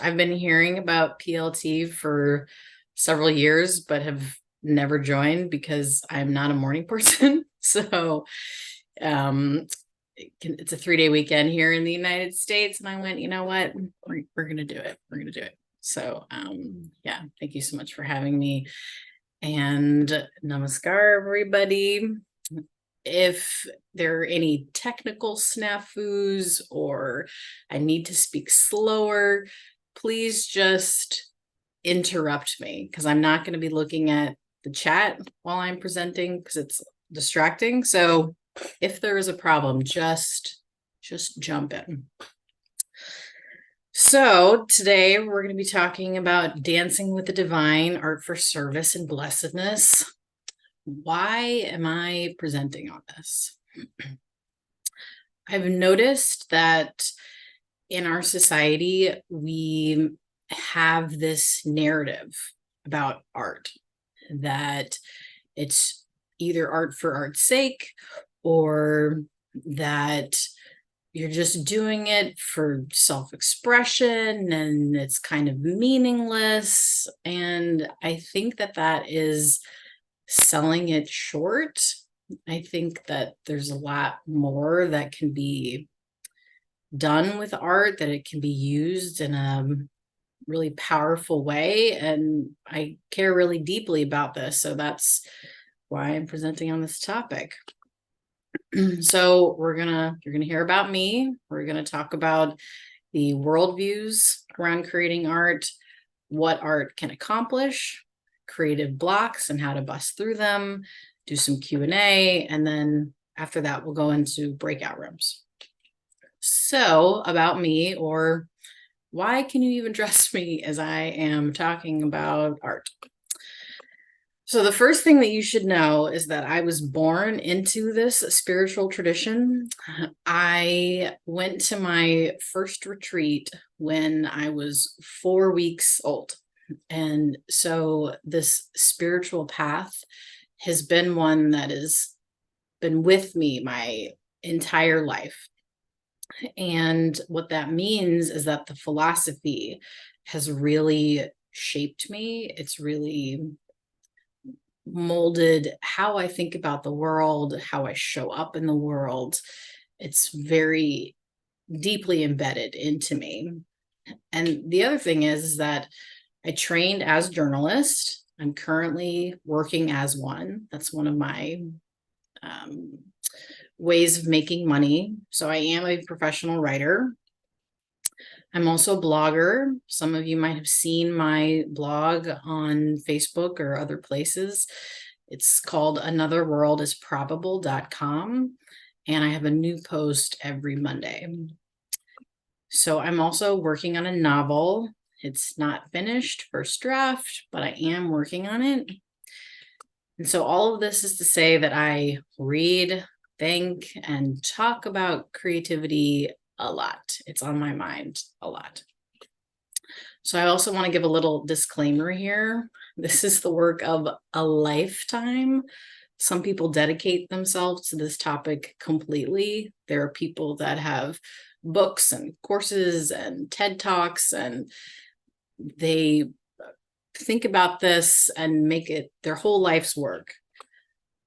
I've been hearing about PLT for several years, but have never joined because I'm not a morning person. So um, it's a 3-day weekend here in the United States. And I went, you know what? We're going to do it. We're going to do it. So yeah, thank you so much for having me. And namaskar, everybody. If there are any technical snafus or I need to speak slower, please just interrupt me because I'm not going to be looking at the chat while I'm presenting because it's distracting. So if there is a problem, just jump in. So today we're going to be talking about dancing with the divine, art for service and blessedness. Why am I presenting on this? I've noticed that in our society, we have this narrative about art, that it's either art for art's sake or that you're just doing it for self-expression and it's kind of meaningless. And I think that that is selling it short. I think that there's a lot more that can be done with art, that it can be used in a really powerful way. And I care really deeply about this. So that's why I'm presenting on this topic. So you're gonna hear about me. We're gonna talk about the worldviews around creating art, what art can accomplish, creative blocks and how to bust through them, do some Q&A, and then after that, we'll go into breakout rooms. So about me, or why can you even trust me as I am talking about art? So the first thing that you should know is that I was born into this spiritual tradition. I went to my first retreat when I was 4 weeks old. And so this spiritual path has been one that has been with me my entire life. And what that means is that the philosophy has really shaped me. It's really molded how I think about the world, how I show up in the world. It's very deeply embedded into me. And the other thing is that I trained as a journalist. I'm currently working as one. That's one of my ways of making money. So I am a professional writer. I'm also a blogger. Some of you might have seen my blog on Facebook or other places. It's called anotherworldisprobable.com, and I have a new post every Monday. So I'm also working on a novel. It's not finished, first draft, but I am working on it. And so all of this is to say that I read, think, and talk about creativity a lot. It's on my mind a lot. So I also want to give a little disclaimer here. This is the work of a lifetime. Some people dedicate themselves to this topic completely. There are people that have books and courses and TED Talks, and they think about this and make it their whole life's work.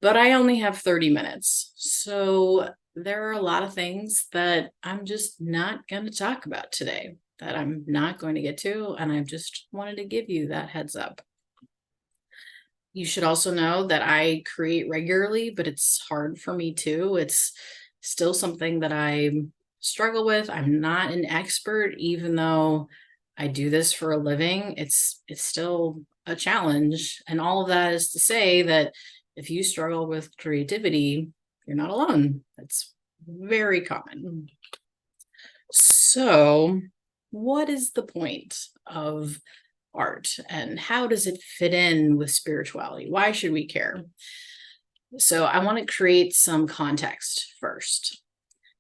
But I only have 30 minutes. So there are a lot of things that I'm just not going to talk about today, that I'm not going to get to, and I just wanted to give you that heads up. You should also know that I create regularly, but it's hard for me too. It's still something that I struggle with. I'm not an expert, even though I do this for a living. It's still a challenge. And all of that is to say that if you struggle with creativity, you're not alone. That's very common. So what is the point of art and how does it fit in with spirituality? Why should we care? So I want to create some context first.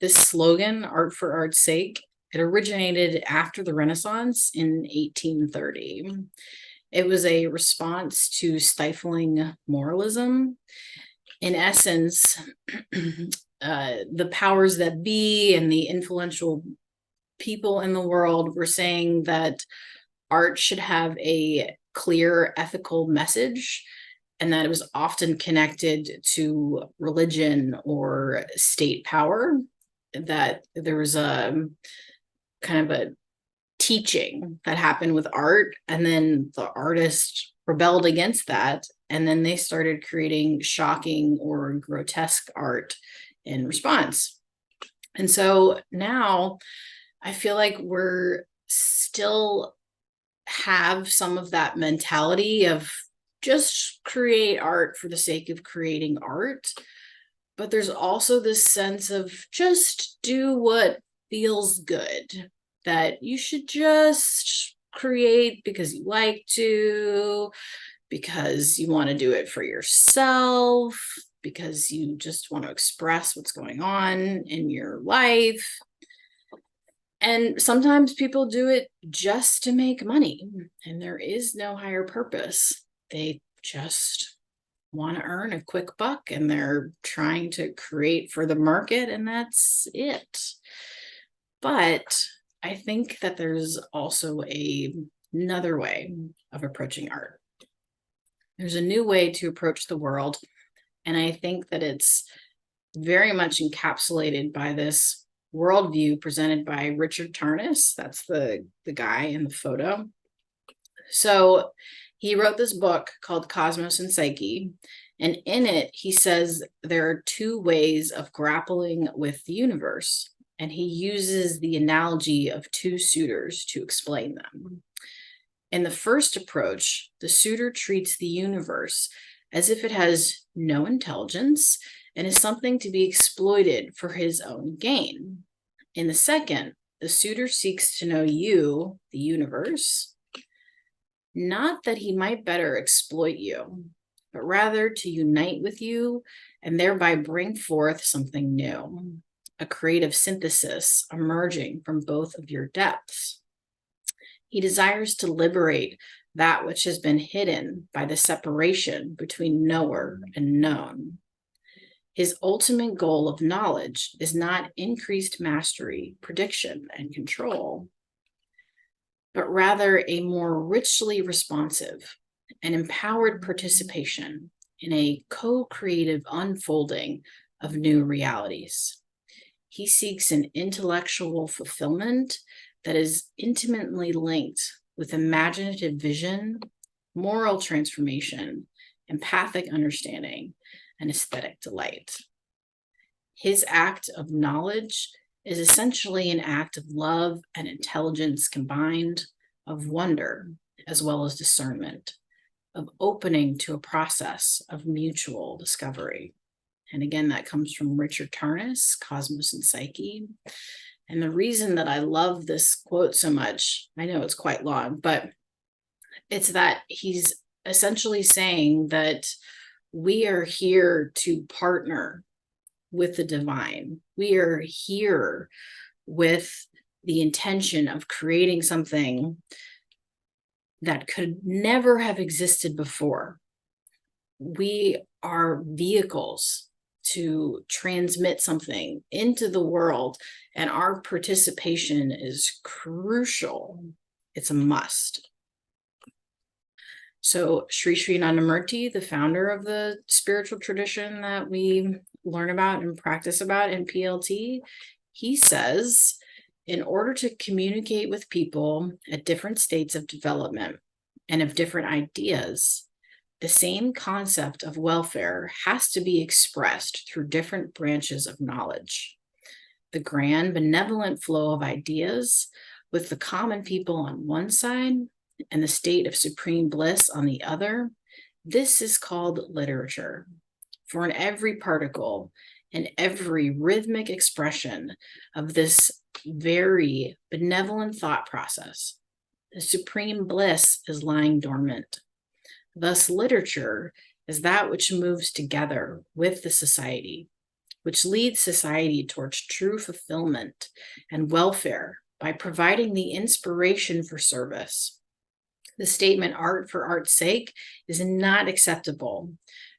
This slogan, art for art's sake, it originated after the Renaissance in 1830. It was a response to stifling moralism. In essence, the powers that be and the influential people in the world were saying that art should have a clear ethical message, and that it was often connected to religion or state power, that there was a kind of a teaching that happened with art, and then the artist rebelled against that, and then they started creating shocking or grotesque art in response. And so now I feel like we're still have some of that mentality of just create art for the sake of creating art. But there's also this sense of just do what feels good, that you should just create because you like to, because you want to do it for yourself, because you just want to express what's going on in your life. And sometimes people do it just to make money, and there is no higher purpose. They just want to earn a quick buck, and they're trying to create for the market, and that's it. But I think that there's also another way of approaching art. There's a new way to approach the world, and I think that it's very much encapsulated by this worldview presented by Richard Tarnas. That's the guy in the photo. So he wrote this book called Cosmos and Psyche, and in it he says there are two ways of grappling with the universe, and he uses the analogy of two suitors to explain them. In the first approach, the suitor treats the universe as if it has no intelligence and is something to be exploited for his own gain. In the second, the suitor seeks to know you, the universe, not that he might better exploit you, but rather to unite with you and thereby bring forth something new, a creative synthesis emerging from both of your depths. He desires to liberate that which has been hidden by the separation between knower and known. His ultimate goal of knowledge is not increased mastery, prediction, and control, but rather a more richly responsive and empowered participation in a co-creative unfolding of new realities. He seeks an intellectual fulfillment that is intimately linked with imaginative vision, moral transformation, empathic understanding, and aesthetic delight. His act of knowledge is essentially an act of love and intelligence combined, of wonder as well as discernment, of opening to a process of mutual discovery. And again, that comes from Richard Tarnas, Cosmos and Psyche. And the reason that I love this quote so much, I know it's quite long, but it's that he's essentially saying that we are here to partner with the divine. We are here with the intention of creating something that could never have existed before. We are vehicles to transmit something into the world, and our participation is crucial. It's a must. So Sri Sri Nandamurti, the founder of the spiritual tradition that we learn about and practice about in PLT, he says, in order to communicate with people at different states of development and of different ideas, the same concept of welfare has to be expressed through different branches of knowledge. The grand benevolent flow of ideas with the common people on one side and the state of supreme bliss on the other, this is called literature. For in every particle and every rhythmic expression of this very benevolent thought process, the supreme bliss is lying dormant. Thus, literature is that which moves together with the society, which leads society towards true fulfillment and welfare by providing the inspiration for service. The statement art for art's sake is not acceptable.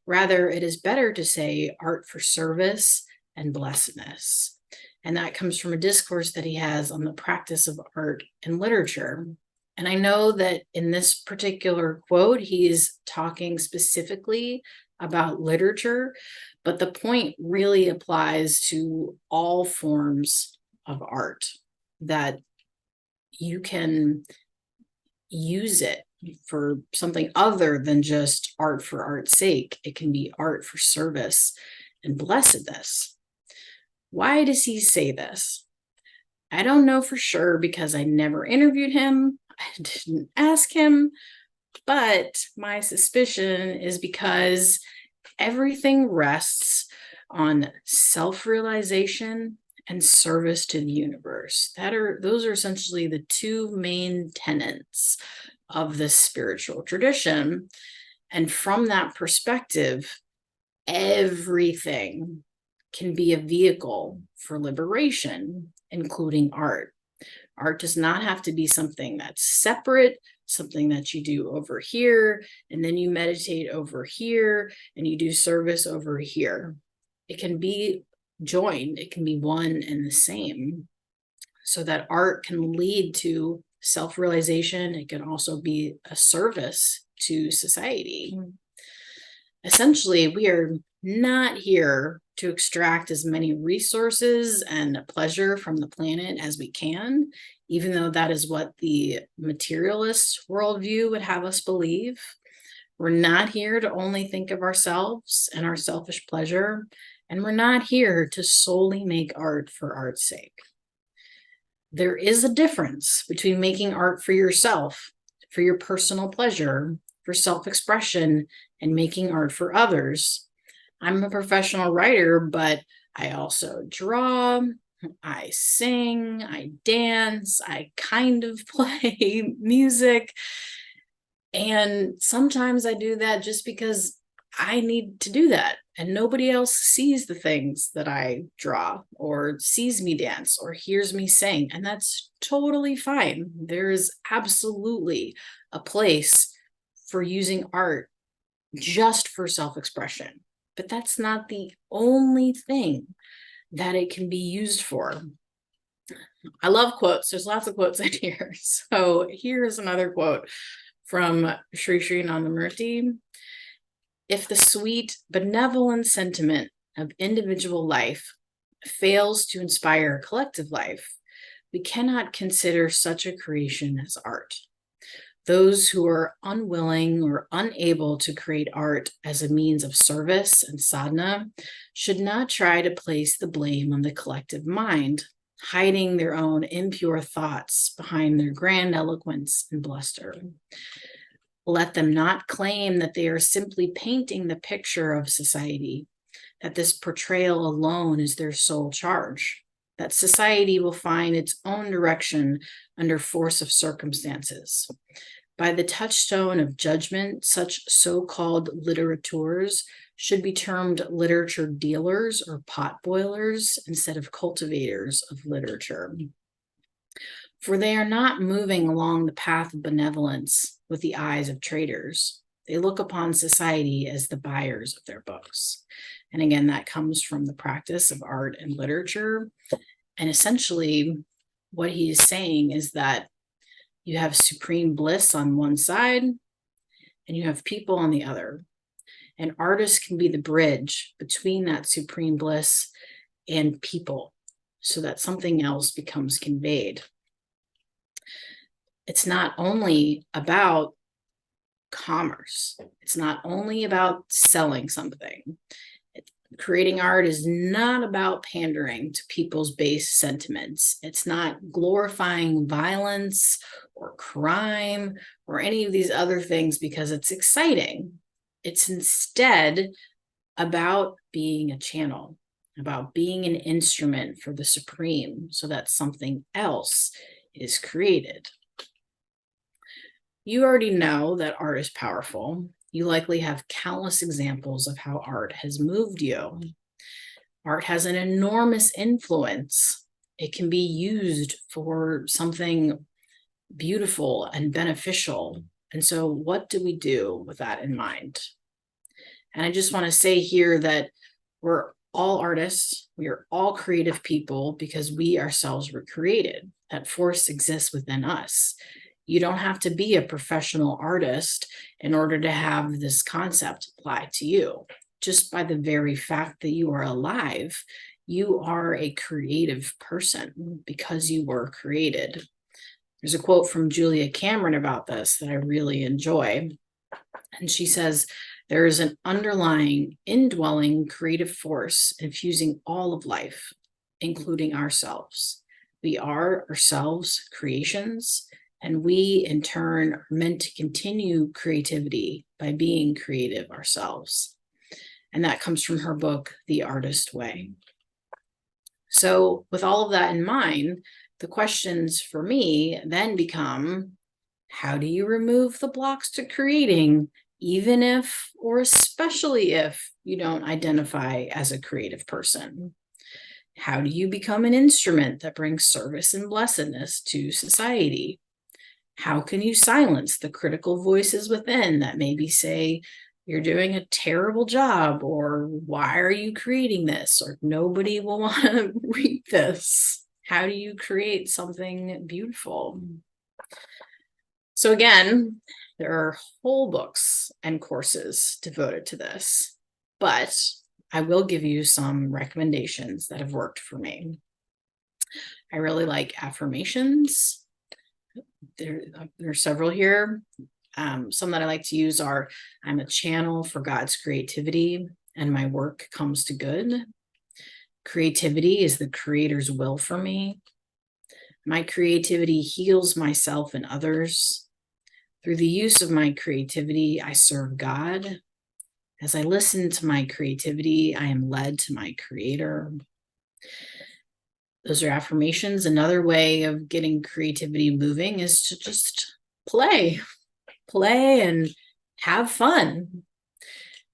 Rather, it is better to say art for service and blessedness. And that comes from a discourse that he has on the practice of art and literature. And I know that in this particular quote, he is talking specifically about literature, but the point really applies to all forms of art, that you can use it for something other than just art for art's sake. It can be art for service and blessedness. Why does he say this? I don't know for sure because I never interviewed him. I didn't ask him, but my suspicion is because everything rests on self-realization and service to the universe. Those are essentially the two main tenets of this spiritual tradition. And from that perspective, everything can be a vehicle for liberation, including art. Art does not have to be something that's separate, something that you do over here, and then you meditate over here, and you do service over here. It can be joined, it can be one and the same, so that art can lead to self-realization. It can also be a service to society. Essentially, we are not here to extract as many resources and pleasure from the planet as we can, even though that is what the materialist worldview would have us believe. We're not here to only think of ourselves and our selfish pleasure, and we're not here to solely make art for art's sake. There is a difference between making art for yourself, for your personal pleasure, for self-expression, and making art for others. I'm a professional writer, but I also draw, I sing, I dance, I kind of play music. And sometimes I do that just because I need to do that. And nobody else sees the things that I draw or sees me dance or hears me sing. And that's totally fine. There is absolutely a place for using art just for self-expression. But that's not the only thing that it can be used for. I love quotes. There's lots of quotes in here. So here's another quote from Sri Sri Nandamurti. If the sweet, benevolent sentiment of individual life fails to inspire collective life, we cannot consider such a creation as art. Those who are unwilling or unable to create art as a means of service and sadhana should not try to place the blame on the collective mind, hiding their own impure thoughts behind their grand eloquence and bluster. Let them not claim that they are simply painting the picture of society, that this portrayal alone is their sole charge, that society will find its own direction under force of circumstances. By the touchstone of judgment, such so-called litterateurs should be termed literature dealers or potboilers instead of cultivators of literature. For they are not moving along the path of benevolence with the eyes of traders. They look upon society as the buyers of their books. And again, that comes from the practice of art and literature. And essentially, what he is saying is that you have supreme bliss on one side, and you have people on the other. And artists can be the bridge between that supreme bliss and people, so that something else becomes conveyed. It's not only about commerce. It's not only about selling something. Creating art is not about pandering to people's base sentiments. It's not glorifying violence or crime or any of these other things because it's exciting. It's instead about being a channel, about being an instrument for the supreme so that something else is created. You already know that art is powerful. You likely have countless examples of how art has moved you. Art has an enormous influence. It can be used for something beautiful and beneficial. And so what do we do with that in mind? And I just want to say here that we're all artists. We are all creative people because we ourselves were created. That force exists within us. You don't have to be a professional artist in order to have this concept apply to you. Just by the very fact that you are alive, you are a creative person because you were created. There's a quote from Julia Cameron about this that I really enjoy. And she says, there is an underlying, indwelling creative force infusing all of life, including ourselves. We are ourselves creations, and we in turn are meant to continue creativity by being creative ourselves. And that comes from her book, The Artist Way. So with all of that in mind, the questions for me then become, how do you remove the blocks to creating, even if, or especially if, you don't identify as a creative person? How do you become an instrument that brings service and blessedness to society? How can you silence the critical voices within that maybe say, you're doing a terrible job, or why are you creating this, or nobody will want to read this? How do you create something beautiful? So again, there are whole books and courses devoted to this, but I will give you some recommendations that have worked for me. I really like affirmations. There are several here. Some that I like to use are, I'm a channel for God's creativity and my work comes to good. Creativity is the Creator's will for me. My creativity heals myself and others. Through the use of my creativity, I serve God. As I listen to my creativity, I am led to my Creator. Those are affirmations. Another way of getting creativity moving is to just play and have fun.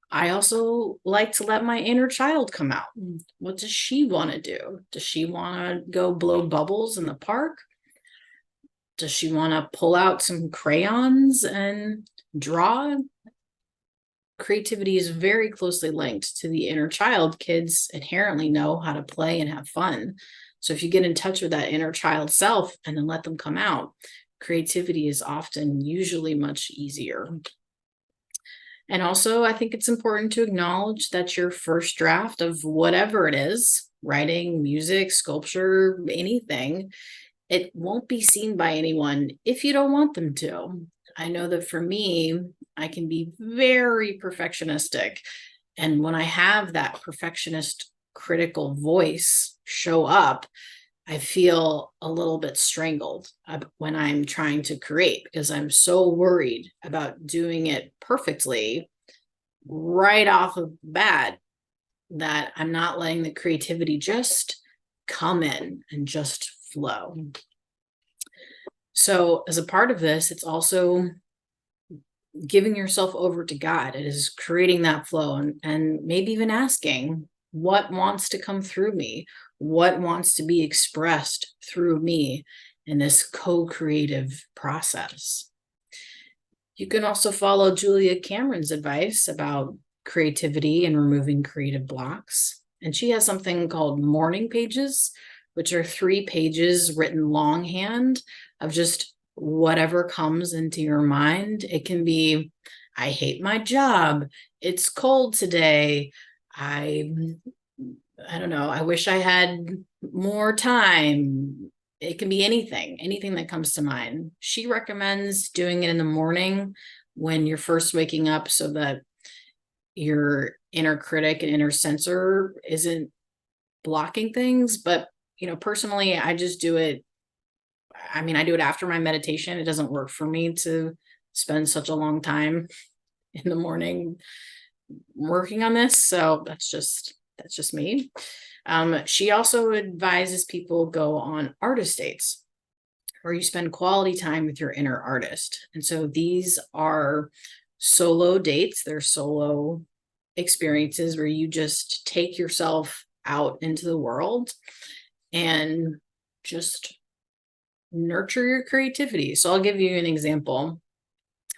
I also like to let my inner child come out. What does she want to do? Does she want to go blow bubbles in the park? Does she want to pull out some crayons and draw? Creativity is very closely linked to the inner child. Kids inherently know how to play and have fun. So if you get in touch with that inner child self and then let them come out, creativity is usually much easier. And also, I think it's important to acknowledge that your first draft of whatever it is, writing, music, sculpture, anything, it won't be seen by anyone if you don't want them to. I know that for me, I can be very perfectionistic. And when I have that perfectionist critical voice show up, I feel a little bit strangled when I'm trying to create, because I'm so worried about doing it perfectly right off of the bat that I'm not letting the creativity just come in and just flow. So as a part of this, it's also giving yourself over to God. It is creating that flow and maybe even asking, what wants to come through me? What wants to be expressed through me in this co-creative process? You can also follow Julia Cameron's advice about creativity and removing creative blocks. And she has something called morning pages, which are 3 pages written longhand of just whatever comes into your mind. It can be, I hate my job. It's cold today. I don't know. I wish I had more time. It can be anything that comes to mind. She recommends doing it in the morning when you're first waking up so that your inner critic and inner censor isn't blocking things. But, personally, I just do it. I do it after my meditation. It doesn't work for me to spend such a long time in the morning working on this. So that's just me. She also advises people go on artist dates where you spend quality time with your inner artist. And so these are solo dates. They're solo experiences where you just take yourself out into the world and just nurture your creativity. So I'll give you an example.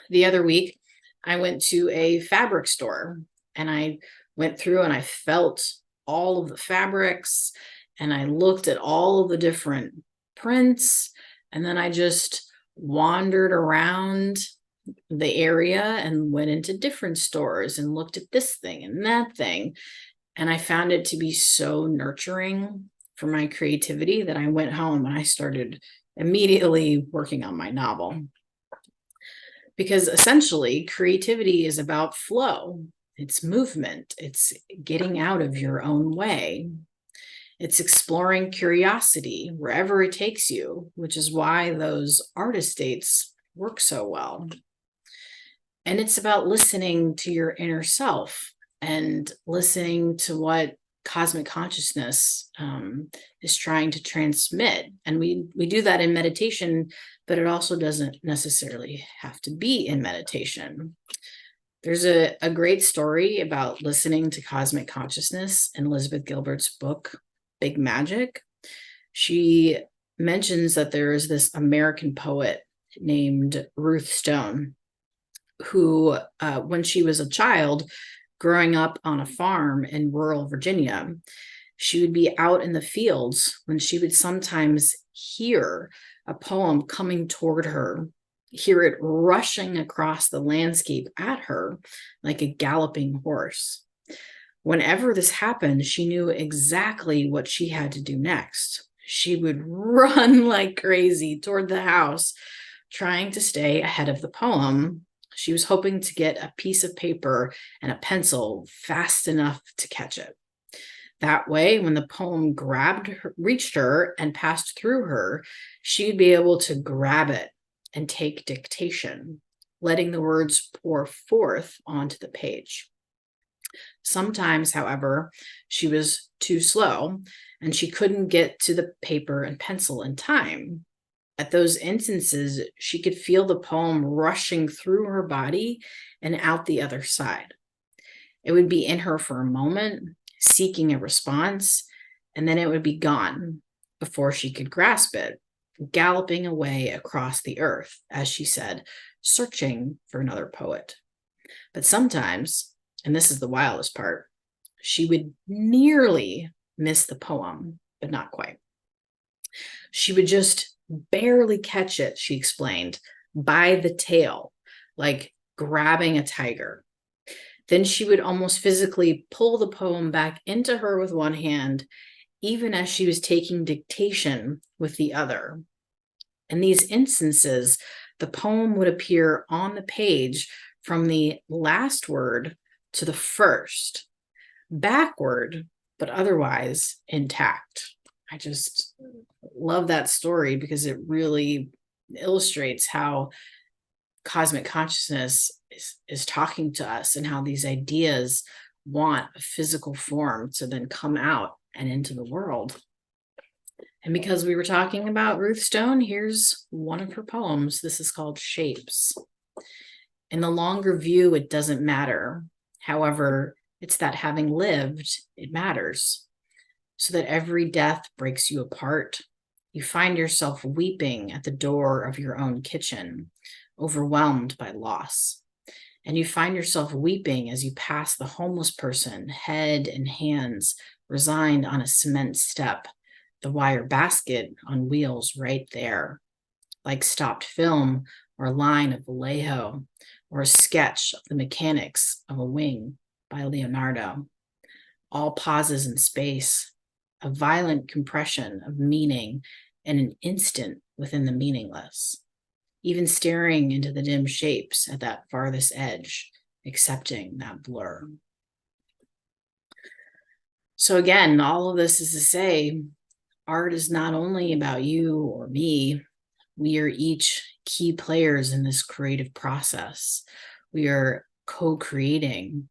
The other week, I went to a fabric store and I went through and I felt all of the fabrics and I looked at all of the different prints. And then I just wandered around the area and went into different stores and looked at this thing and that thing. And I found it to be so nurturing for my creativity that I went home and I started immediately working on my novel. Because essentially, creativity is about flow. It's movement. It's getting out of your own way. It's exploring curiosity wherever it takes you, which is why those artist dates work so well. And it's about listening to your inner self and listening to what cosmic consciousness is trying to transmit. And we do that in meditation, but it also doesn't necessarily have to be in meditation. There's a great story about listening to cosmic consciousness in Elizabeth Gilbert's book, Big Magic. She mentions that there is this American poet named Ruth Stone, who, when she was a child, growing up on a farm in rural Virginia, she would be out in the fields when she would sometimes hear a poem coming toward her, hear it rushing across the landscape at her like a galloping horse. Whenever this happened, she knew exactly what she had to do next. She would run like crazy toward the house, trying to stay ahead of the poem. She was hoping to get a piece of paper and a pencil fast enough to catch it. That way, when the poem reached her and passed through her, she'd be able to grab it and take dictation, letting the words pour forth onto the page. Sometimes, however, she was too slow and she couldn't get to the paper and pencil in time. At those instances, she could feel the poem rushing through her body and out the other side. It would be in her for a moment, seeking a response, and then it would be gone before she could grasp it, galloping away across the earth, as she said, searching for another poet. But sometimes, and this is the wildest part, she would nearly miss the poem, but not quite. She would just barely catch it, she explained, by the tail, like grabbing a tiger. Then she would almost physically pull the poem back into her with one hand, even as she was taking dictation with the other. In these instances, the poem would appear on the page from the last word to the first, backward, but otherwise intact. I just love that story because it really illustrates how cosmic consciousness is talking to us and how these ideas want a physical form to then come out and into the world. And because we were talking about Ruth Stone, here's one of her poems. This is called Shapes. In the longer view, it doesn't matter. However, it's that having lived, it matters. So that every death breaks you apart. You find yourself weeping at the door of your own kitchen, overwhelmed by loss. And you find yourself weeping as you pass the homeless person, head and hands, resigned on a cement step, the wire basket on wheels right there, like stopped film or a line of Vallejo, or a sketch of the mechanics of a wing by Leonardo. All pauses in space, a violent compression of meaning in an instant within the meaningless, even staring into the dim shapes at that farthest edge, accepting that blur. So again, all of this is to say, art is not only about you or me. We are each key players in this creative process. We are co-creating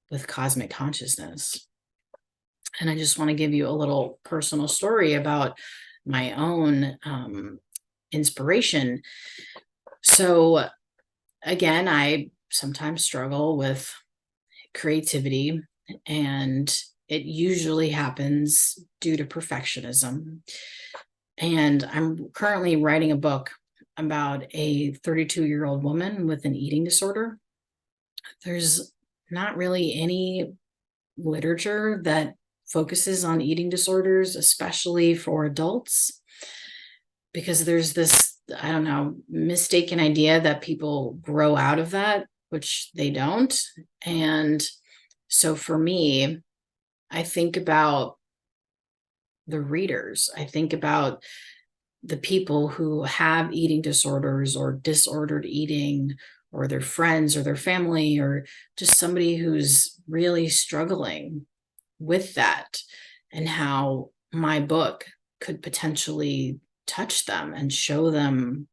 with cosmic consciousness. And I just want to give you a little personal story about my own inspiration. So again, I sometimes struggle with creativity, and it usually happens due to perfectionism. And I'm currently writing a book about a 32-year-old woman with an eating disorder. There's not really any literature that focuses on eating disorders, especially for adults, because there's this, I don't know, mistaken idea that people grow out of that, which they don't. And so for me, I think about the readers. I think about the people who have eating disorders or disordered eating, or their friends or their family, or just somebody who's really struggling with that, and how my book could potentially touch them and show them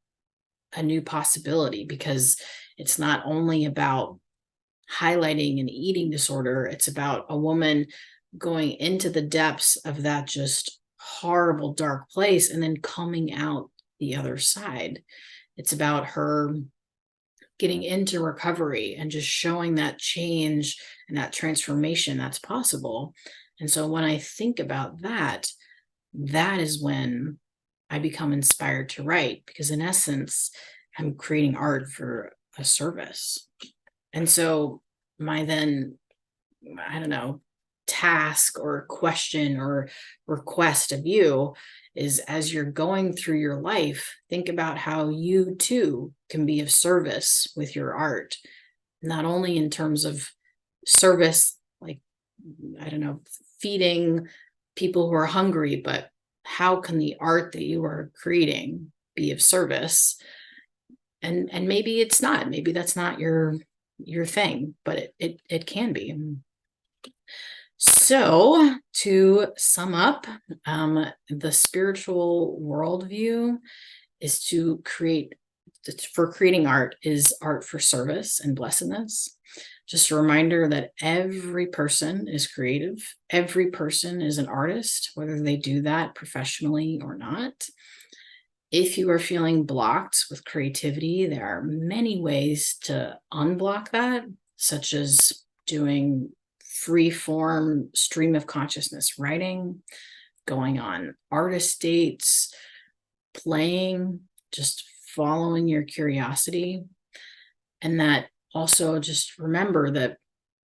a new possibility, because it's not only about highlighting an eating disorder, it's about a woman going into the depths of that just horrible dark place and then coming out the other side. It's about her getting into recovery and just showing that change and that transformation that's possible. And so when I think about that, that is when I become inspired to write, because in essence, I'm creating art for a service. And so my then, I don't know, task or question or request of you is, as you're going through your life, think about how you too can be of service with your art, not only in terms of service, like, I don't know, feeding people who are hungry, but how can the art that you are creating be of service? And maybe it's not, maybe that's not your thing, but it can be. So to sum up, the spiritual worldview is to create, for creating art, is art for service and blessedness. Just a reminder that every person is creative. Every person is an artist, whether they do that professionally or not. If you are feeling blocked with creativity, there are many ways to unblock that, such as doing free form stream of consciousness writing, going on artist dates, playing, just following your curiosity. And that also, just remember that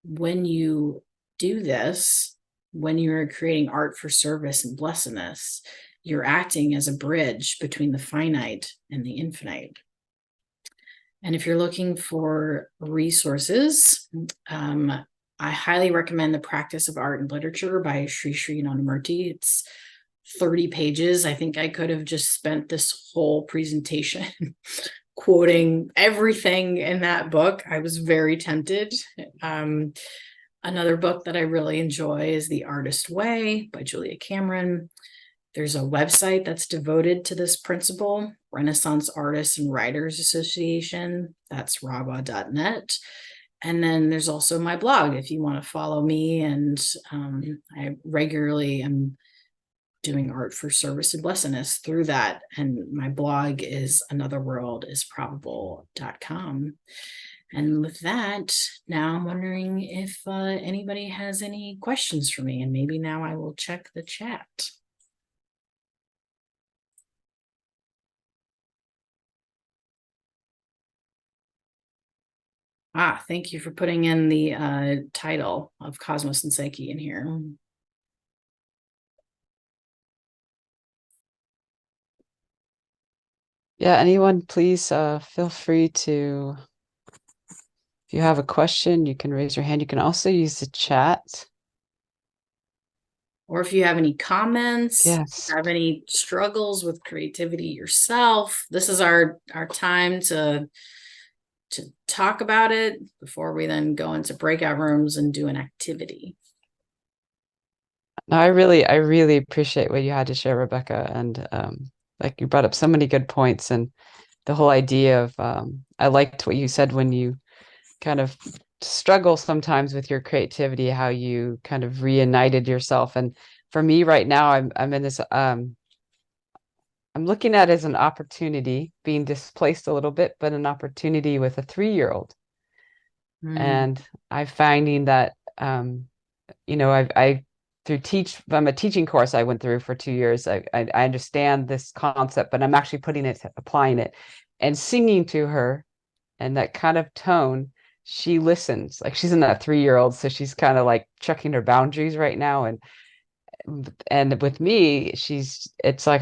when you do this, when you're creating art for service and blessedness, you're acting as a bridge between the finite and the infinite. And if you're looking for resources, I highly recommend The Practice of Art and Literature by Sri Sri Nandamurti. It's 30 pages. I think I could have just spent this whole presentation quoting everything in that book. I was very tempted. Another book that I really enjoy is The Artist Way by Julia Cameron. There's a website that's devoted to this principle, Renaissance Artists and Writers Association. That's raba.net. And then there's also my blog if you want to follow me. And I regularly am doing art for service and blessedness through that. And my blog is anotherworldisprobable.com. And with that, now I'm wondering if anybody has any questions for me, and maybe now I will check the chat. Thank you for putting in the title of Cosmos and Psyche in here. Yeah, anyone, please feel free to, if you have a question, you can raise your hand. You can also use the chat. Or if you have any comments, yes, have any struggles with creativity yourself, this is our time to talk about it before we then go into breakout rooms and do an activity. No, I really appreciate what you had to share, Rebekah. And like, you brought up so many good points, and the whole idea of, I liked what you said when you kind of struggle sometimes with your creativity, how you kind of reunited yourself. And for me right now, I'm in this, I'm looking at it as an opportunity, being displaced a little bit, but an opportunity with a 3-year-old. And I'm finding that, you know, I from a teaching course I went through for 2 years, I understand this concept, but I'm actually applying it and singing to her, and that kind of tone, she listens. Like, she's in that 3-year-old, so she's kind of like checking her boundaries right now. And and with me, it's like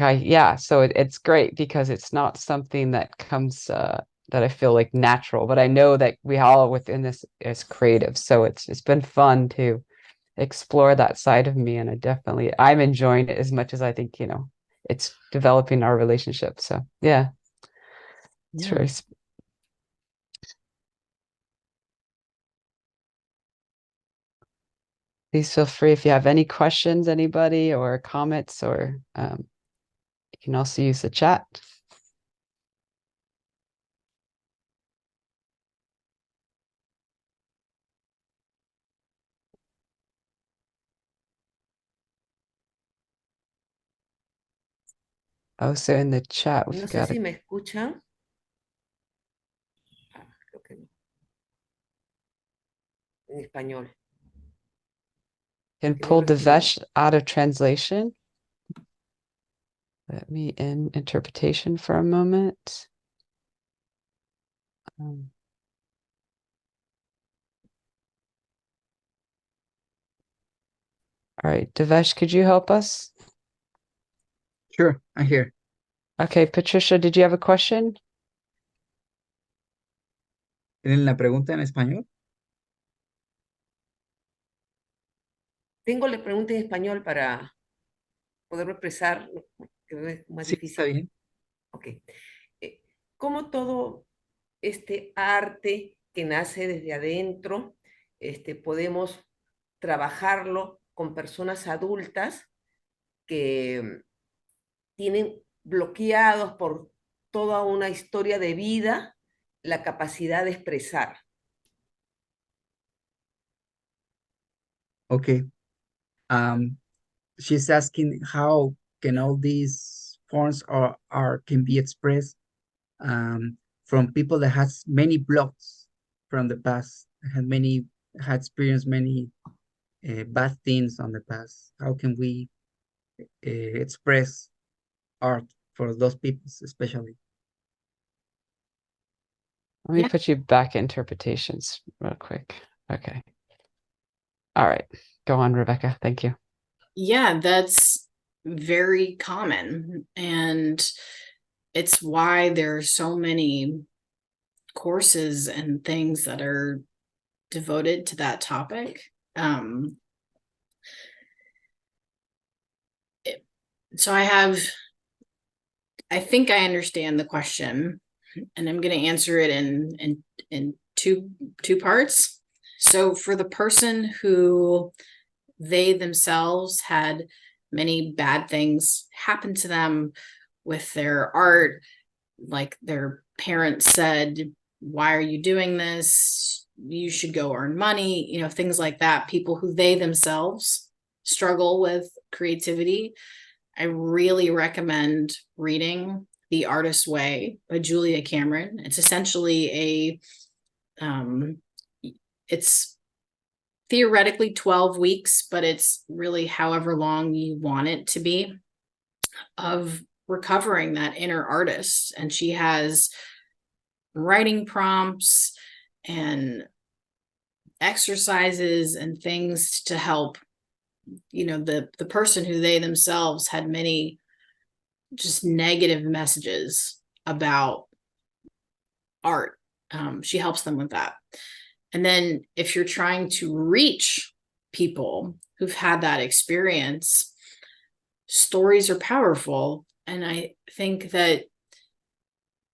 so it's great because it's not something that comes that I feel like natural, but I know that we all within this is creative. So it's been fun to explore that side of me, and I'm enjoying it as much as I think, it's developing our relationship. So yeah, it's really. Please feel free if you have any questions, anybody, or comments, or you can also use the chat. Also in the chat, we've No sé got si me escuchan. Creo que no. En español. Can Que no pull recibo. Devesh out of translation. Let me in interpretation for a moment. All right, Devesh, could you help us? Sure, I'm here. Okay, Patricia, did you have a question? ¿Tienen la pregunta en español? Tengo la pregunta en español para poder expresar, que es más Sí, difícil. está bien. Ok. ¿Cómo todo este arte que nace desde adentro, podemos trabajarlo con personas adultas que tienen bloqueados por toda una historia de vida la capacidad de expresar? Okay. She's asking how can all these forms are can be expressed from people that has many blocks from the past, had experienced many bad things on the past. How can we express art for those people, especially? Let me put you back interpretations real quick. Okay. All right. Go on, Rebekah. Thank you. Yeah, that's very common. And it's why there are so many courses and things that are devoted to that topic. So I think I understand the question, and I'm going to answer it in two parts. So for the person who they themselves had many bad things happen to them with their art, like their parents said, why are you doing this? You should go earn money, things like that. People who they themselves struggle with creativity. I really recommend reading The Artist's Way by Julia Cameron. It's essentially it's theoretically 12 weeks, but it's really however long you want it to be, of recovering that inner artist. And she has writing prompts and exercises and things to help the person who they themselves had many just negative messages about art. She helps them with that. And then if you're trying to reach people who've had that experience, stories are powerful. And I think that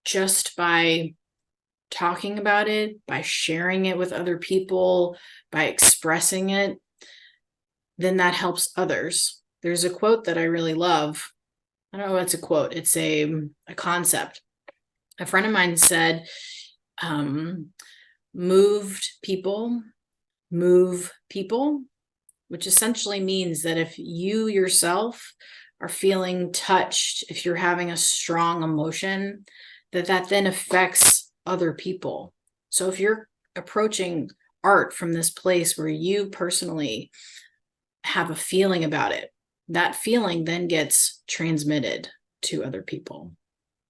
just by talking about it, by sharing it with other people, by expressing it, then that helps others. There's a quote that I really love. I don't know what's a quote. It's a concept. A friend of mine said, moved people move people, which essentially means that if you yourself are feeling touched, if you're having a strong emotion, that then affects other people. So if you're approaching art from this place where you personally have a feeling about it, that feeling then gets transmitted to other people.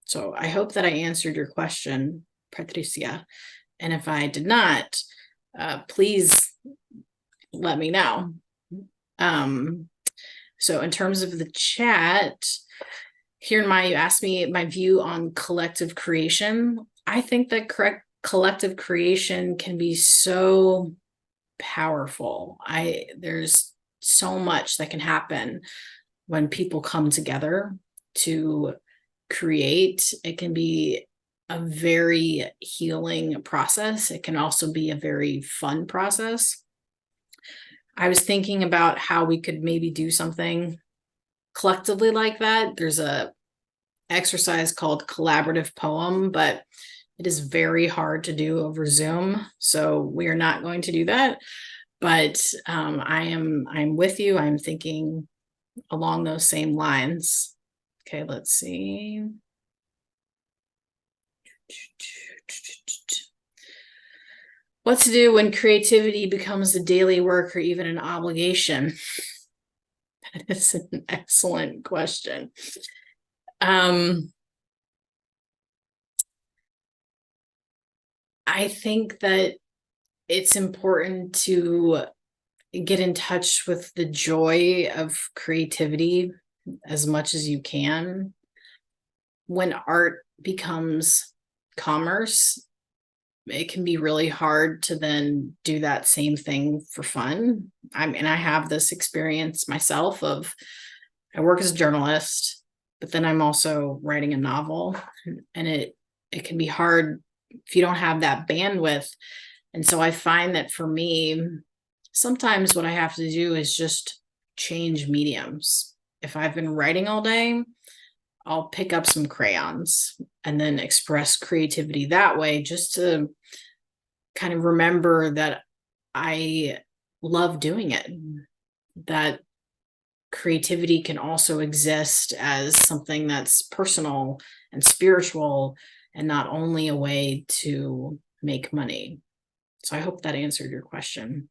So I hope that I answered your question, Patricia. And if I did not, please let me know. So in terms of the chat, here in you asked me my view on collective creation. I think that collective creation can be so powerful. There's so much that can happen when people come together to create. It can be a very healing process. It can also be a very fun process. I was thinking about how we could maybe do something collectively like that. There's a exercise called collaborative poem, but it is very hard to do over Zoom. So we are not going to do that. But I'm with you. I'm thinking along those same lines. Okay, let's see. What to do when creativity becomes a daily work or even an obligation? That is an excellent question. I think that it's important to get in touch with the joy of creativity as much as you can. When art becomes commerce, it can be really hard to then do that same thing for fun. I have this experience myself of, I work as a journalist, but then I'm also writing a novel, and it can be hard if you don't have that bandwidth. And so I find that for me, sometimes what I have to do is just change mediums. If I've been writing all day, I'll pick up some crayons and then express creativity that way, just to kind of remember that I love doing it, that creativity can also exist as something that's personal and spiritual and not only a way to make money. So I hope that answered your question.